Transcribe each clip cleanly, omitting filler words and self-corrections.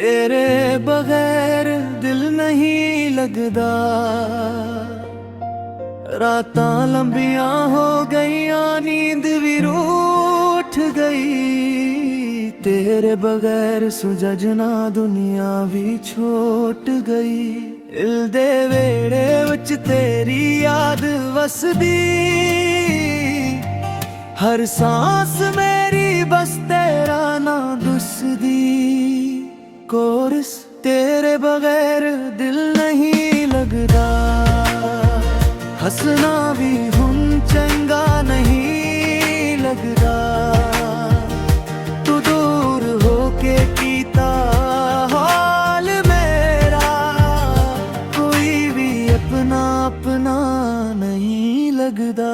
तेरे बगैर दिल नहीं लगदा। रातां लंबियां हो गईयां, नींद भी रूठ गई। तेरे बगैर सुझजना दुनिया भी छोट गई। दिल दे वेड़े विच तेरी याद वसदी, हर सांस मेरी बस तेरा ना दुसदी। कोरस तेरे बगैर दिल नहीं लगदा। हंसना भी हुन चंगा नहीं लगदा। तू दूर होके कीता हाल मेरा, कोई भी अपना अपना नहीं लगदा।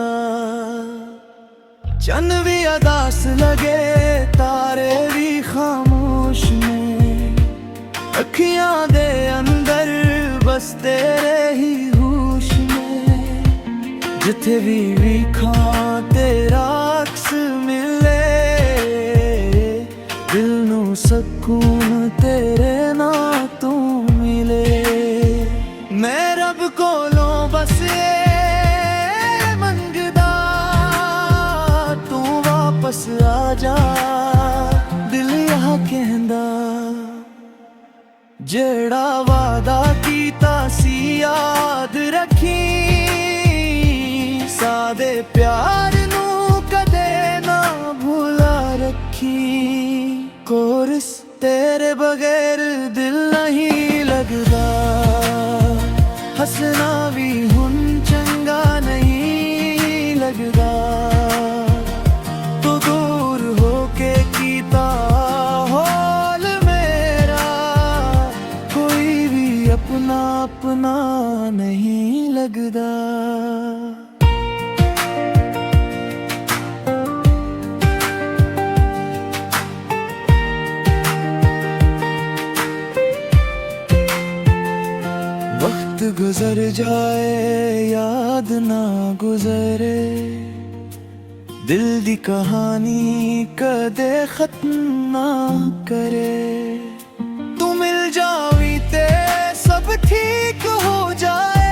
चन्न भी अदास लगे, तारे भी खामोश ने। अखियां दे अंदर बस तेरे ही होश में। जिथे भी वेखा तेरा अक्स मिले, दिल नू सकून तेरे ना तू मिले। मैं रब कोलों बस ये मंगदा, तू वापस आ जा। दिल यह कहंदा, जेड़ा वादा कीता सी याद रखी। सादे प्यार नू कदे ना भुला रखी। कोरस तेरे बगैर दिल नहीं लगदा। हंसना भी हुन चंगा नहीं लगदा। तू दूर होके कीता हाल मेरा, कोई भी अपना अपना नहीं लगदा। वक्त गुजर जाए याद ना गुजरे, दिल दी कहानी कदे खत्म ना करे। तू मिल जावी ते सब ठीक हो जाए,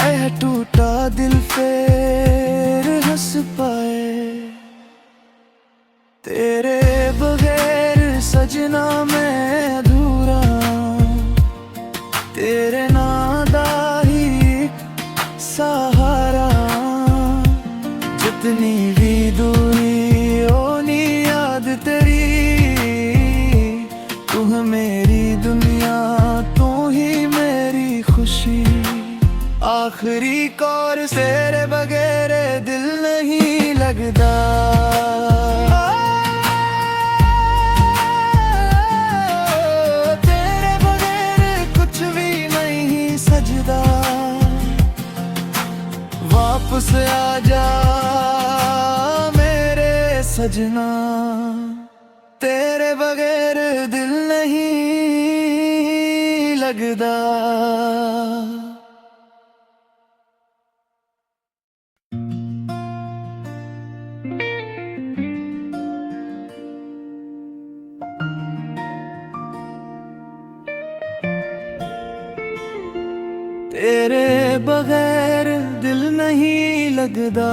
ऐ टूटा दिल फिर हंस पाए। तेरे बगैर सजना मैं अधूरा, तेरे नादा ही सहारा। जितनी भी दूरी होनी याद तेरी, तू है मेरी दुनिया, तू ही मेरी खुशी। आखिरी कौर तेरे बगैर दिल नहीं लगदा। तेरे बगैर कुछ भी नहीं सजदा। वापस आ जा मेरे सजना, तेरे बगैर दिल नहीं लगदा। तेरे बगैर दिल नहीं लगदा।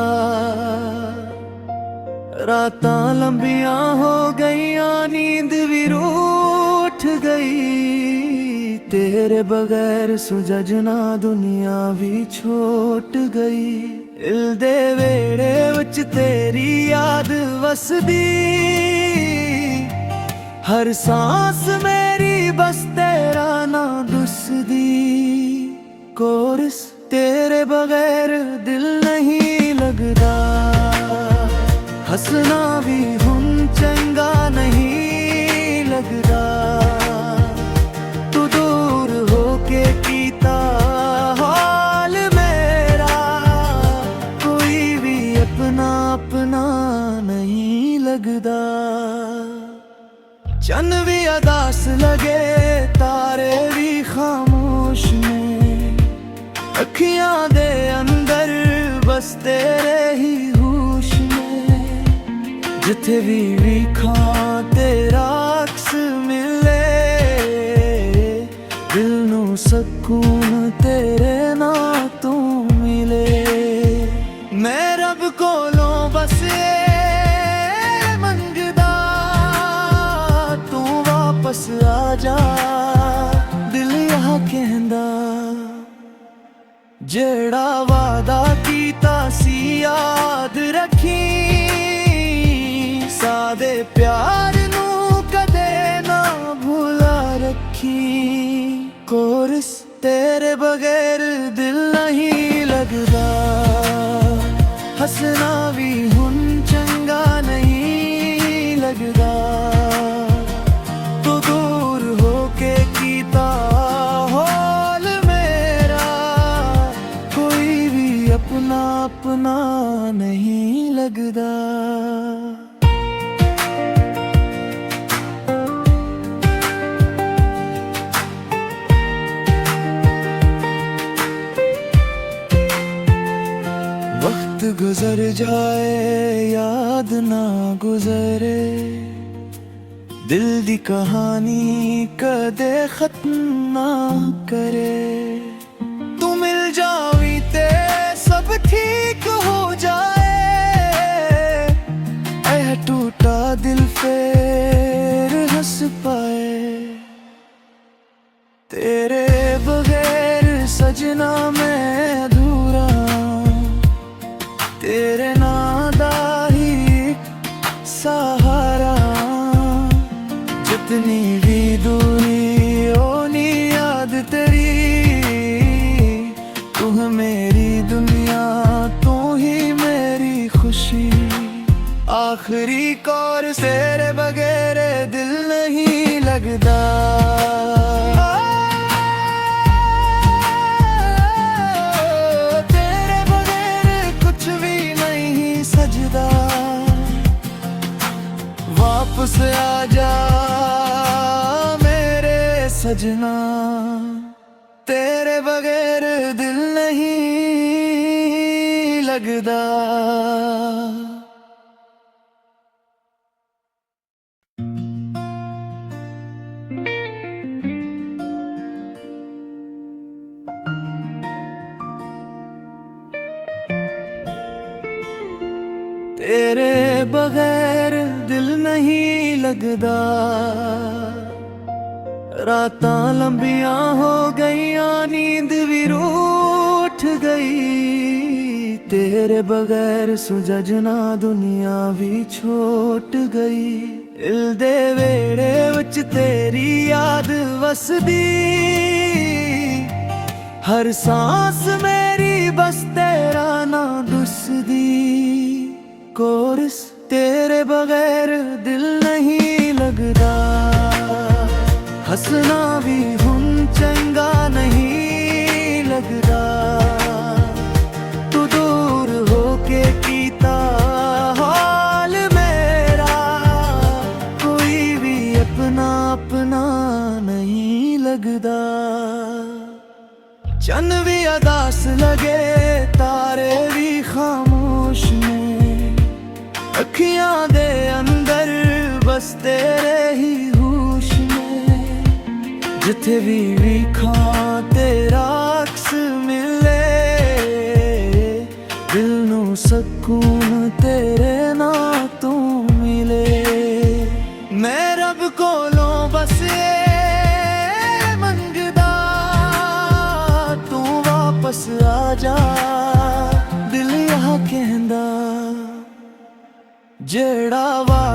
रातां लंबियां हो गईयां, नींद भी रूठ गई। तेरे बगैर सुझजना दुनिया भी छोट गई। दिल दे वेड़े विच तेरी याद वसदी, हर सांस मेरी बस तेरा ना दुसदी। कोरस तेरे बगैर दिल नहीं लगदा। हंसना भी हुन चंगा नहीं लगदा। तू दूर होके कीता हाल मेरा, कोई भी अपना अपना नहीं लगदा। चन्न भी अदास लगे, तारे भी खामोश ने। अखियां दे अंदर बस तेरे ही होश में। जिथे भी वेखा तेरा अक्स ਨੂੰ ਸਕੂਨ ਤੇਰੇ ਨਾਲ ਤੂੰ ਮਿਲੇ। ਮੈਂ ਰੱਬ ਕੋਲੋਂ ਬਸ ਇਹ ਮੰਗਦਾ, ਤੂੰ ਵਾਪਸ ਆ ਜਾ। ਦਿਲ ਇਹ ਕਹਿੰਦਾ, ਜਿਹੜਾ ਵਾਦਾ ਕੀਤਾ ਸੀ ਯਾਦ ਰੱਖੀ। ਸਾਦੇ ਪਿਆਰ ਨੂੰ ਕਦੇ ਨਾ ਭੁਲਾ ਰੱਖੀ। ਕੋਰਸ तेरे बगैर दिल नहीं लगदा, हंसना भी हुन चंगा नहीं लगदा। तो दूर होके कीता हाल मेरा, कोई भी अपना अपना नहीं लगदा। वक्त गुजर जाए याद ना गुजरे, दिल दी कहानी कदे खत्म ना करे। तू मिल जावी ते सब ठीक हो जाए, ऐ टूटा दिल फिर हंस पाए। तेरे बगैर सजना मैं अधूरा, तेरे नादा ही सहारा। जितनी भी दूरी होनी याद तेरी, तू है मेरी दुनिया, तू ही मेरी खुशी। आखिरी कौर तेरे बगैर दिल नहीं लगदा। वापस आ जा मेरे सजना, तेरे बगैर दिल नहीं लगदा। तेरे बगैर दिल नहीं लगदा। रातां लंबियां हो गईयां, नींद भी रूठ गई। तेरे बगैर सुजजना दुनिया भी छोट गई। दिल दे वेड़े विच तेरी याद वसदी, हर सांस मेरी बस तेरा ना दुसदी। कोरस तेरे बगैर दिल नहीं लगदा, हंसना भी हुन चंगा नहीं लगदा। तू दूर होके कीता हाल मेरा, कोई भी अपना अपना नहीं लगदा। चन भी अदास लगे, तारे भी खामोश ने। अखियां दे अंदर बस तेरे ही होश में। जिथे भी विखा तेरा अक्स मिले, दिल नू सकून तेरे नाल तू मिले। मैं रब कोलों बस ये मंगदा, तू वापस आ जा। दिल यह कहंदा, जेड़ा वादा